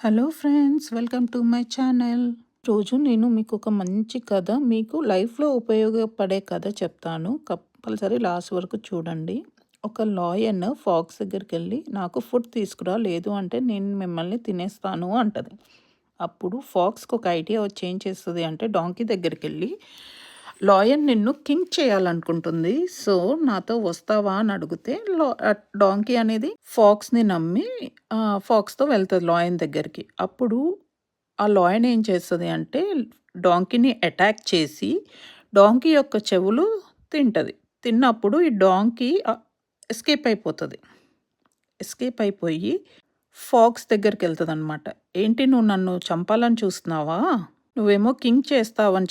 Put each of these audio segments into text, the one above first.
Hello friends, welcome to my channel. రోజు నేను మీకు ఒక మంచి కథ, మీకు లైఫ్లో ఉపయోగపడే కథ చెప్తాను. కంపల్సరీ లాస్ట్ వరకు చూడండి. ఒక లాయన్ ఫాక్స్ దగ్గరికి వెళ్ళి, నాకు ఫుడ్ తీసుకురా, లేదు అంటే నేను మిమ్మల్ని తినేస్తాను అంటది. అప్పుడు ఫాక్స్కి ఒక ఐడియా వచ్చి ఏం చేస్తుంది అంటే, డాంకీ దగ్గరికి వెళ్ళి, లాయన్ నిన్ను కింగ్ చేయాలనుకుంటుంది, సో నాతో వస్తావా అని అడిగితే డాంకీ అనేది ఫాక్స్ని నమ్మి ఫాక్స్తో వెళ్తుంది లాయన్ దగ్గరికి. అప్పుడు ఆ లాయన్ ఏం చేస్తుంది అంటే, డాంకీని అటాక్ చేసి డాంకీ యొక్క చెవులు తింటది. తిన్నప్పుడు ఈ డాంకీ ఎస్కేప్ అయిపోతుంది. ఎస్కేప్ అయిపోయి ఫాక్స్ దగ్గరికి వెళ్తుంది అనమాట. ఏంటి, నువ్వు నన్ను చంపాలని చూస్తున్నావా? నువ్వేమో కింగ్ చేస్తావని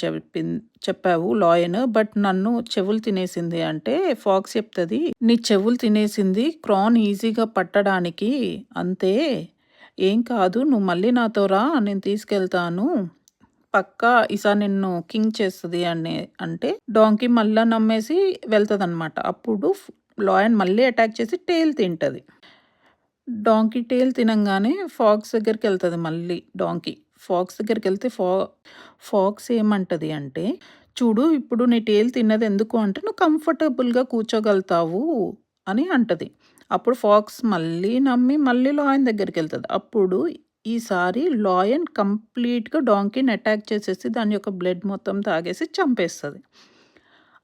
చెప్పావు లాయన్, బట్ నన్ను చెవులు తినేసింది అంటే ఫాక్స్ చెప్తుంది, నీ చెవులు తినేసింది క్రాన్ ఈజీగా పట్టడానికి అంతే, ఏం కాదు, నువ్వు మళ్ళీ నాతో రా, నేను తీసుకెళ్తాను, పక్కా ఈసారి నిన్ను కింగ్ చేస్తుంది అని అంటే డాంకీ మళ్ళీ నమ్మేసి వెళ్తుంది అనమాట. అప్పుడు లాయన్ మళ్ళీ అటాక్ చేసి టేల్ తింటుంది. డాంకీ టేల్ తినంగానే ఫాక్స్ దగ్గరికి వెళ్తుంది మళ్ళీ డాంకీ. ఫాక్స్ దగ్గరికి వెళ్తే ఫాక్స్ ఏమంటది అంటే, చూడు ఇప్పుడు నీ టేల్ తిన్నది ఎందుకు అంటే, నువ్వు కంఫర్టబుల్గా కూర్చోగలుగుతావు అని అంటది. అప్పుడు ఫాక్స్ మళ్ళీ నమ్మి మళ్ళీ లాయన్ దగ్గరికి వెళ్తుంది. అప్పుడు ఈసారి లాయన్ కంప్లీట్గా డాంకీని అటాక్ చేసేసి దాని యొక్క బ్లడ్ మొత్తం తాగేసి చంపేస్తుంది.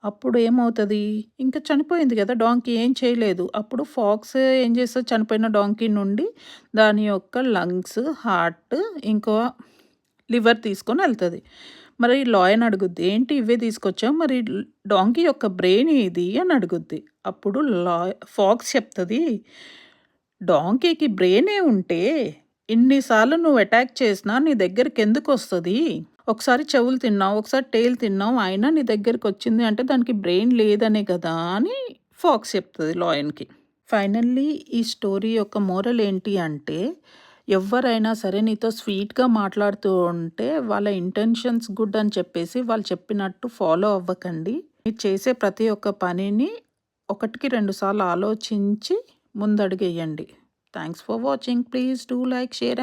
అప్పుడు ఏమవుతుంది, ఇంకా చనిపోయింది కదా డాంకీ, ఏం చేయలేదు. అప్పుడు ఫాక్స్ ఏం చేస్తుంది, చనిపోయిన డాంకీ నుండి దాని యొక్క లంగ్స్, హార్ట్, ఇంకో లివర్ తీసుకొని వెళ్తుంది. మరి లాయన్ అడుగుద్ది, ఏంటి ఇవే తీసుకొచ్చావు, మరి డాంకీ యొక్క బ్రెయిన్ ఏది అని అడుగుద్ది. అప్పుడు ఫాక్స్ చెప్తుంది, డాంకీకి బ్రెయినే ఉంటే ఇన్నిసార్లు నువ్వు అటాక్ చేసినా నీ దగ్గరికి ఎందుకు వస్తుంది? ఒకసారి చెవులు తిన్నావు, ఒకసారి టేల్ తిన్నావు, అయినా నీ దగ్గరికి వచ్చింది అంటే దానికి బ్రెయిన్ లేదనే కదా అని ఫాక్స్ చెప్తుంది లాయన్కి. ఫైనల్లీ ఈ స్టోరీ యొక్క మోరల్ ఏంటి అంటే, ఎవరైనా సరే నీతో స్వీట్గా మాట్లాడుతూ ఉంటే వాళ్ళ ఇంటెన్షన్స్ గుడ్ అని చెప్పేసి వాళ్ళు చెప్పినట్టు ఫాలో అవ్వకండి. మీరు చేసే ప్రతి ఒక్క పనిని 1-2 సార్లు ఆలోచించి ముందడుగేయండి. Thanks for watching. Please do like, share.